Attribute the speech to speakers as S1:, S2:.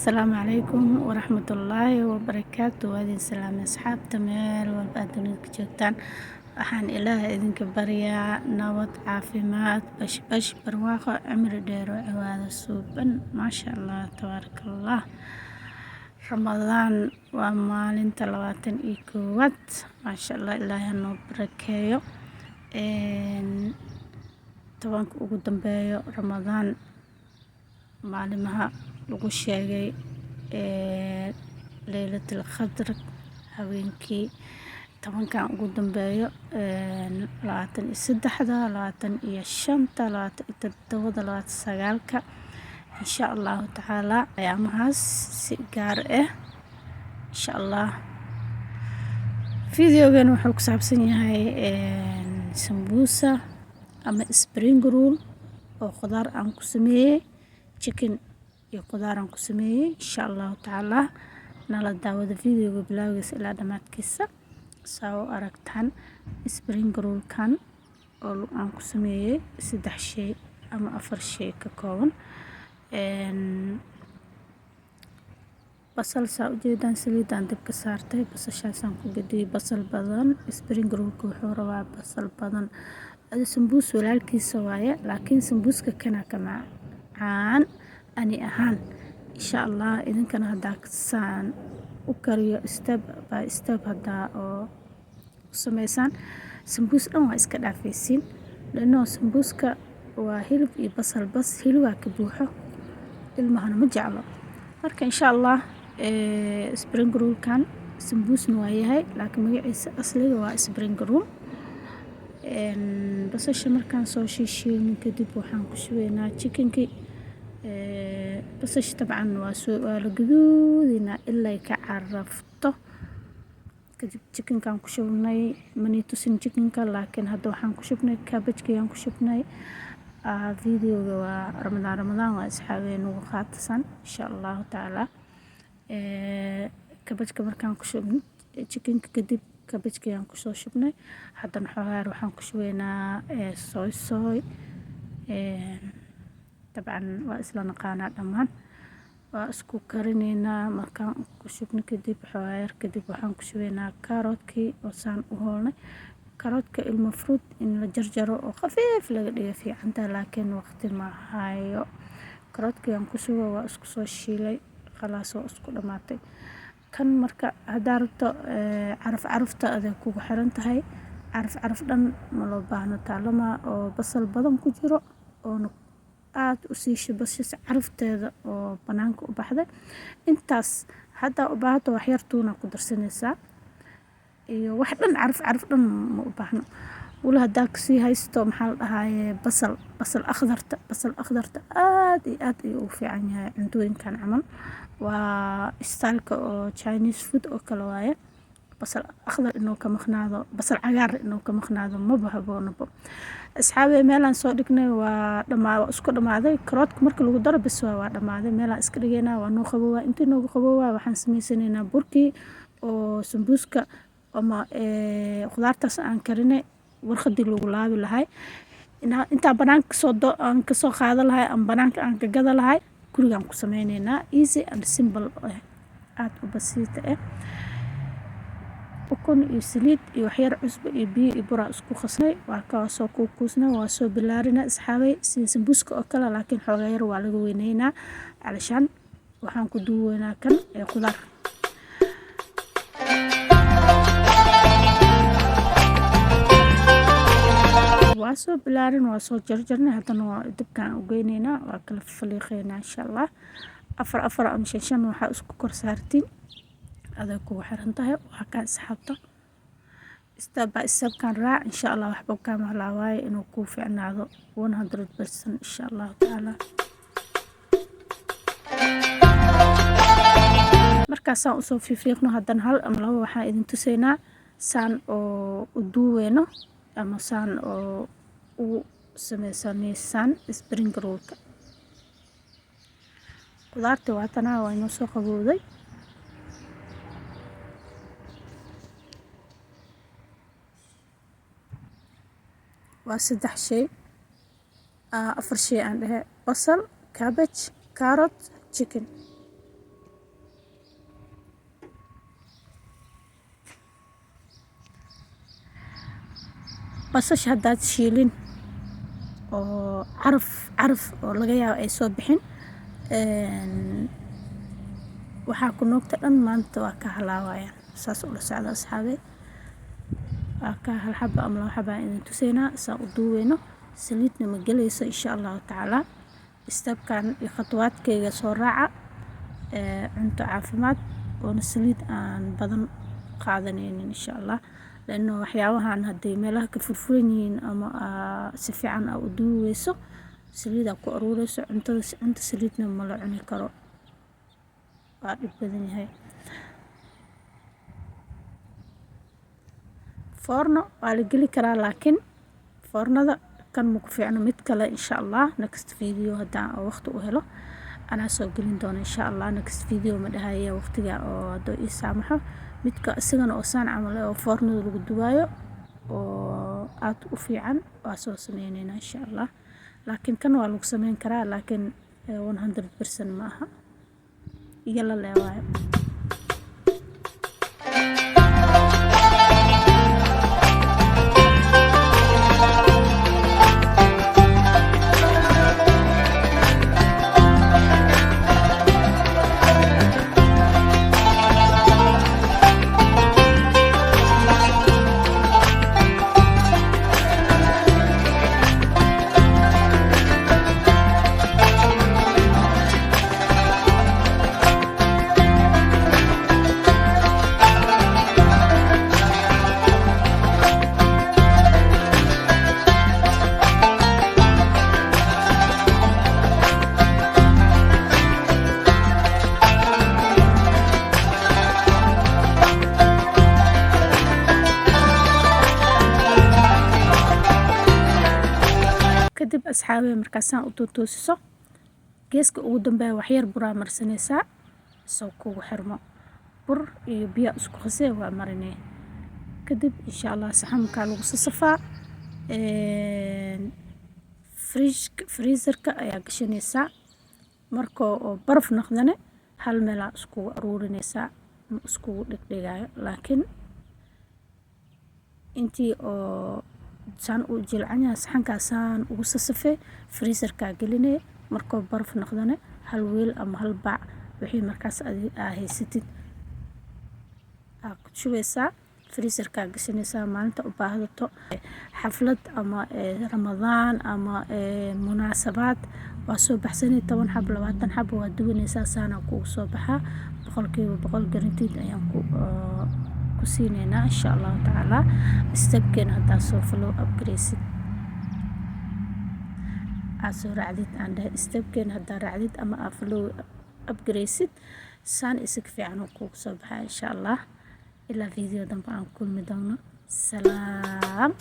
S1: السلام عليكم ورحمة الله وبركاته. وادين سلام أصحاب تمير والبادن كجوتان. waxaan ilaahay idinka baryaa nabad caafimaad bash barwaaqo cimri dheer oo ciwaado suuban maasha allah tabaarakallah. ramadaan waa maalinta 21 maasha allah ilaahay noo barakeeyo tobanka ugu dambeeyo ramadaan maalimaha lagu sheegay laylatul qadr habeenkii tobankan ugu dambeeyo 23 25 27 insha Allah taala ayaamahaas si gaar ah insha Allah. Videogan wuxuu ku saabsan yahay sambusa ama spring roll oo khudaar aan ku sameeyay chicken iyo khudaar aan ku sameeyay insha Allah taala. nala daawada videoga bilowgiisa ilaa dhamaadkiisa soo aragtaan spring roll kan oo aan ku sameeyay 3 shay ama 4 shay ka kooban basal saa ujeedaan saliidaan dabka saartay basashaasaan ku gadiyay basal badan. spring roll ku wuxuu rabaa basal badan sambuus walaalkiisa waaye laakiin sambuuska kana kama aan ani ahaan insha Allah idinkana hadaa saan u kariyo step by step hadaa oo sameysaan sambuus dhan waa iska dhaafaysiin lano sambuuska waa hilib iyo basal bas hilibaa ka buuxo ilmahana ma jeclo marka insha Allah spring roll kan sambuusna waa yahay laakiin magaciisa asliga waa spring roll. basasha markaan soo shiishiin kadib waxaan ku shubaynaa chickenki basasha tabcan waa la gaduudina ilaa ay ka carafto kadib chickenkan ku shubnay mani tusin chickenka laakiin hadda waxaan ku shubnay cabbage aan ku shubnay videoga waa ramadaan waa asxaabeen ugu qaatasan insha Allah taala. cabbage markaan ku shubnay chickenka kadib cabbage aan ku soo shubnay haddana xogaar waxaan ku shubaynaa soy tabcan waa isla naqaanaa dhammaan waa isku karinaynaa markaan ku shubno kadib xogaar kadib waxaan ku shubaynaa karoodkii oo saan u hoolnay karoodka ilmo fruit in la jarjaro oo khafiif laga dhigo fiicanta laakiin waqti ma hayo karoodkii aan ku shubo waa isku soo shiilay khalaas oo isku dhamaatay kan marka hadaa rabto carafta aday kugu xiran tahay caraf dhan ma loo baahno taalama oo basal badan ku jiro oo aad u siisho basasha carafteeda oo banaanka u baxday intaas hadaa u baahato wax yar tuuna ku darsanaysaa iyo wax dhan caraf dhan ma u baahno wala hadaa kasii haysto maxaa la dhahaye basal akhdarta aad iyo aad u fiican yahay cuntooyinkan camal waa styleka oo Chinese food oo kale waaye basal akhdar inuu ka maqnaado basal cagaar inuu ka maqnaado ma bahaboonabo asxaabe meelan soo dhignay waa isku dhamaaday karoodka markii lagu daro bis waa dhamaaday meelan iska dhigeena waa noo qabowaa intii noogu qabowaa waxaan sameysanaynaa burkii oo sambuuska ama khudaartaas aan karinay warqadii lagu laabi lahay inta banaanka aan ka soo qaado lahay ama banaanka aan ka gada lahay gurigaan ku sameynaynaa easy and simple aad u basiit ukun iyo saliid iyo waxyar cusbo iyo biyo iyo bura isku qasnay waa ka soo kuusnay waa soo bilaarina asxaabay si sambuuska oo kale laakiin xogaa yar waa laga weyneynaa alashan waxaan ku duuweynaa kan khudaar waa soo bilaarin waa soo jarjarnay haddana waa dibkaan u geynaynaa waa kala faliiqeynaa insha Allah afar ama 5 waxaa isku kor saartiin aday kugu xiran tahay waa ka asxaabta step by step kan raac insha Allah waxba ka mahlaaway inuu ku fiicnaado 100% insha Allah taala. markaasaan u soo fiiqno haddana hal ama laba waxaan idin tusaynaa saan oo u duuweeno ama saan oo u sameysanaysaan spring roll ka khudaarta waatana waa inoo soo qabowday waa 3 shay 4 shay aan dhahay basal cabbage carrot chicken basasha haddaad shiilin oo caraf oo laga yaabo ay soo bixin waxaa ku noogta dhan maanta waa ka halaawayaan. saas ula socda asxaabe, waa ka hal xaba ama laba xaba idin tusaynaa saan u duuweyno. saliidna ma gelayso insha allahu tacaala. stepkan iyo khطwaadkayga soo raaca cunto caafimaad oona saliid aan badan qaadanaynin insha allah. لأنه waxyaabahan hadday meelaha ka furfuran yihiin ama si fiican u duuweyso saliida ku aruureyso cunto saliidna ma la cuni karo, waa dhib badan yahay. foorno waa la geli karaa laakiin foornada kan ma ku fiicno. mid kale insha allah next video haddaan waqti u helo anaa soo gelin doono insha allah. next video ma dhahaya waqtiga oo hadduu ii saamaxo. midka isagana oo saan camal oo foornada lagu duwaayo oo aad u fiican waa soo sameynayna insha allah. laakiin kan waa lagu sameyn karaa laakiin 100% ma aha, iyo la leewaayo. kadib asxaabe markaasaan u toosiso geeska ugu dambeeya wax yar buraa marsanaysaa soo kugu xirmo. bur iyo biyo isku qasay waa marinay. kadib insha allah saxanka lagu safaa freezerka ayaa gashanaysaa. marka oo baraf noqdane hal meel isku aruurinaysaa isku dhigdhigayo. laakiin intii oo saan u jilcanya saxankaasaan ugu safay freezerka gelinay. marka baraf noqdane hal weel ama hal bac wixii markaas haysatid ku shubeysaa freezerka gashanaysaa. maalinta u baahdato xaflad ama ramadaan ama munaasabaad waa soo baxsanay 10 xab 20 xab waa duwanaysaa saana kugu soo baxaa 100% guaranteed ayaan ku siinayna insha Allah taala. stepkeena haddaa soo follow up gareysid asoo raacdid stepkeena haddaa raacdid ama follow up gareysid saan isig fiican kugu soo baxaa insha Allah. ilaa video dambe aan kulmi doono. salaam.